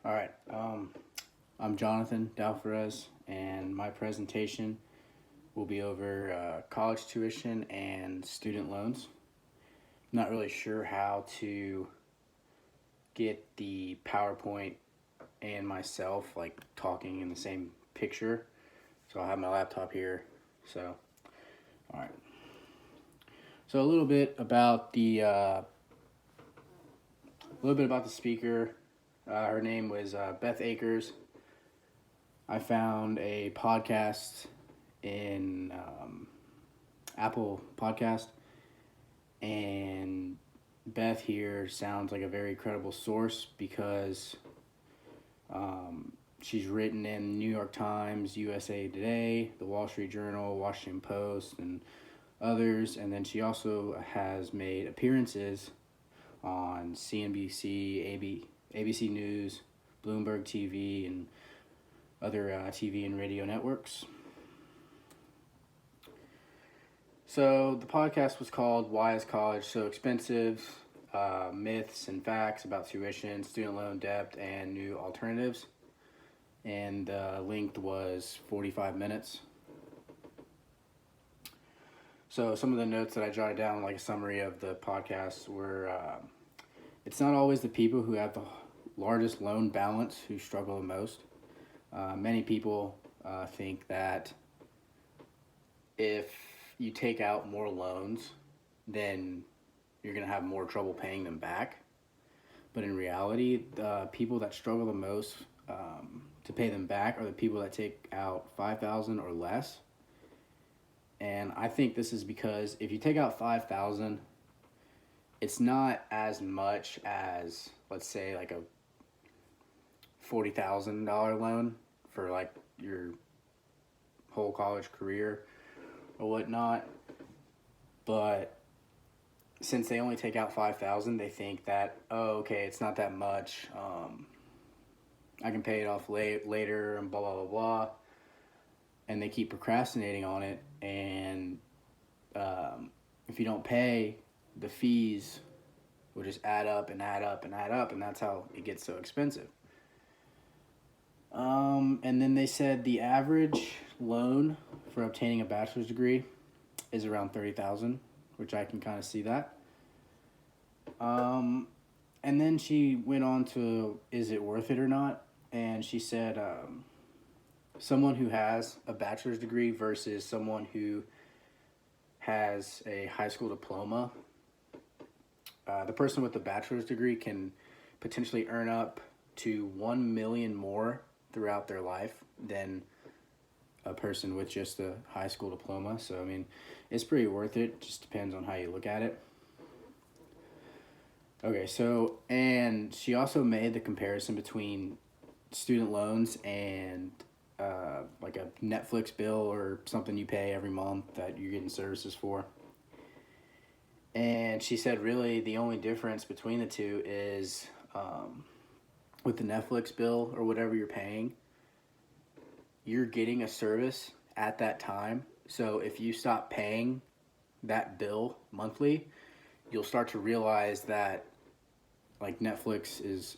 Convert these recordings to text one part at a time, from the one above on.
All right. I'm Jonathan Dalfarez, and my presentation will be over college tuition and student loans. Not really sure how to get the PowerPoint and myself like talking in the same picture, so I'll have my laptop here. So, all right. So a little bit about the speaker. Her name was Beth Akers. I found a podcast in Apple Podcast, and Beth here sounds like a very credible source because she's written in New York Times, USA Today, The Wall Street Journal, Washington Post, and others. And then she also has made appearances on CNBC, ABC News, Bloomberg TV, and other TV and radio networks. So the podcast was called Why is College So Expensive? Myths and Facts About Tuition, Student Loan Debt, and New Alternatives. And the length was 45 minutes. So some of the notes that I jotted down, like a summary of the podcast, were it's not always the people who have the largest loan balance who struggle the most. Many people think that if you take out more loans, then you're going to have more trouble paying them back. But in reality, the people that struggle the most to pay them back are the people that take out $5,000 or less. And I think this is because if you take out $5,000, it's not as much as, let's say, like a $40,000 loan for like your whole college career or whatnot. But since they only take out $5,000, they think that, oh, okay, it's not that much. I can pay it off later and blah, blah, blah, blah. And they keep procrastinating on it. And if you don't pay, the fees will just add up and add up and add up. And that's how it gets so expensive. And then they said the average loan for obtaining a bachelor's degree is around $30,000, which I can kind of see that. And then she went on to, is it worth it or not? And she said, someone who has a bachelor's degree versus someone who has a high school diploma, the person with the bachelor's degree can potentially earn up to $1 million more throughout their life than a person with just a high school diploma. So, I mean, it's pretty worth it. Just depends on how you look at it. Okay, so, and she also made the comparison between student loans and like a Netflix bill or something you pay every month that you're getting services for. And she said really the only difference between the two is with the Netflix bill or whatever you're paying, you're getting a service at that time. So if you stop paying that bill monthly, you'll start to realize that like Netflix is,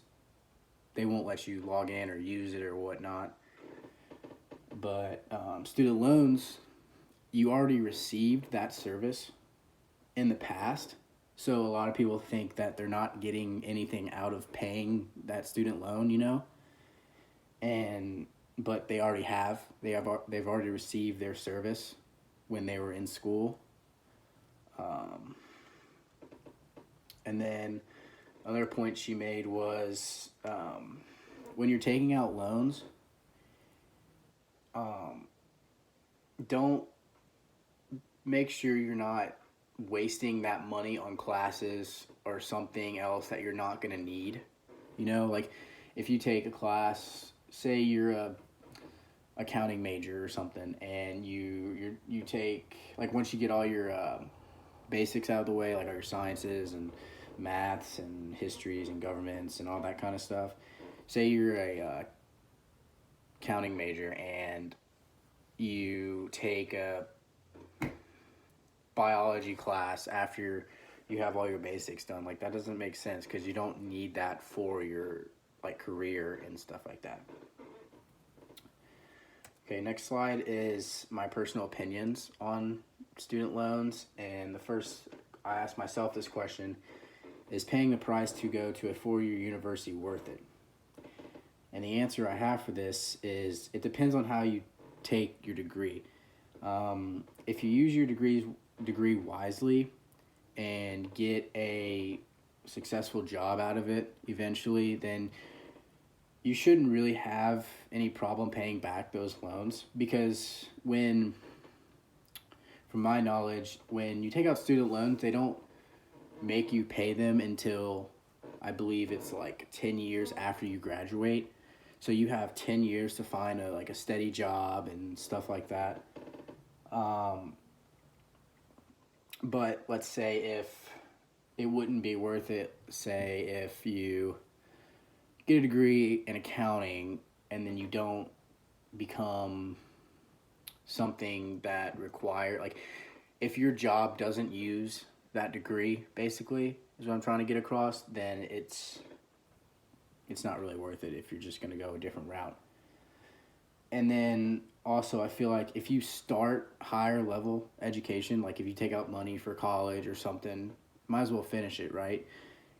they won't let you log in or use it or whatnot. But student loans, you already received that service in the past. So a lot of people think that they're not getting anything out of paying that student loan, you know? But they already have. They've already received their service when they were in school. And then another point she made was when you're taking out loans, don't make sure you're not wasting that money on classes or something else that you're not going to need. You know, like if you take a class, say you're a accounting major or something, and you take, like, once you get all your basics out of the way, like all your sciences and maths and histories and governments and all that kind of stuff. Say you're a accounting major and you take a biology class after you have all your basics done. Like, that doesn't make sense because you don't need that for your like career and stuff like that. Okay, next slide is my personal opinions on student loans. And the first, I asked myself this question: is paying the price to go to a four-year university worth it? And the answer I have for this is it depends on how you take your degree. If you use your degree wisely and get a successful job out of it eventually, then you shouldn't really have any problem paying back those loans. Because from my knowledge, when you take out student loans, they don't make you pay them until, I believe it's like 10 years after you graduate. So you have 10 years to find a steady job and stuff like that. But let's say if it wouldn't be worth it, say if you get a degree in accounting and then you don't become something that if your job doesn't use that degree, basically, is what I'm trying to get across, then it's not really worth it if you're just going to go a different route. And then also, I feel like if you start higher level education, like if you take out money for college or something, might as well finish it, right?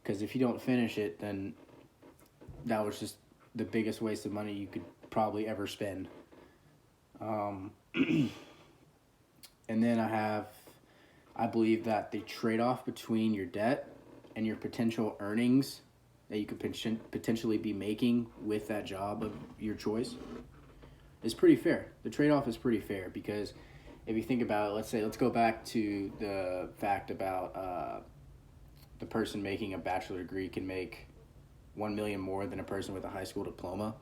Because if you don't finish it, then that was just the biggest waste of money you could probably ever spend. And then I believe that the trade-off between your debt and your potential earnings that you could potentially be making with that job of your choice is pretty fair. The trade-off is pretty fair, because if you think about it, let's go back to the fact about the person making a bachelor degree can make $1 million more than a person with a high school diploma.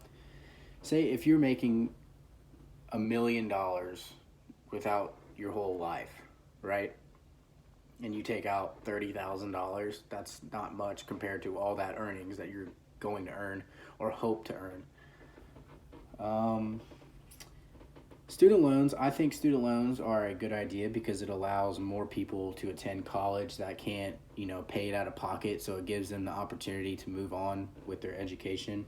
Say if you're making $1 million without your whole life, right? And you take out $30,000, that's not much compared to all that earnings that you're going to earn or hope to earn. Student loans, I think student loans are a good idea because it allows more people to attend college that can't, pay it out of pocket. So it gives them the opportunity to move on with their education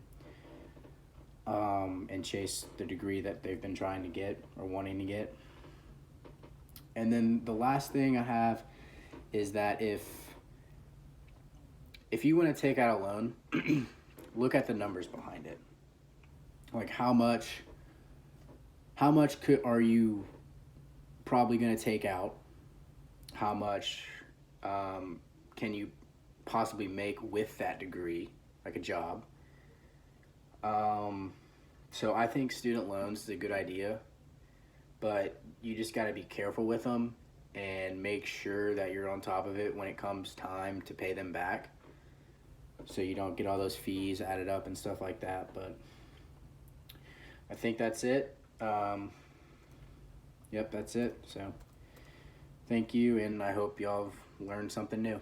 and chase the degree that they've been trying to get or wanting to get. And then the last thing I have is that if you want to take out a loan, look at the numbers behind it. Like how much are you probably going to take out? How much can you possibly make with that degree, like a job? So I think student loans is a good idea, but you just got to be careful with them and make sure that you're on top of it when it comes time to pay them back, so you don't get all those fees added up and stuff like that. But I think that's it. Yep, that's it. So thank you, and I hope y'all have learned something new.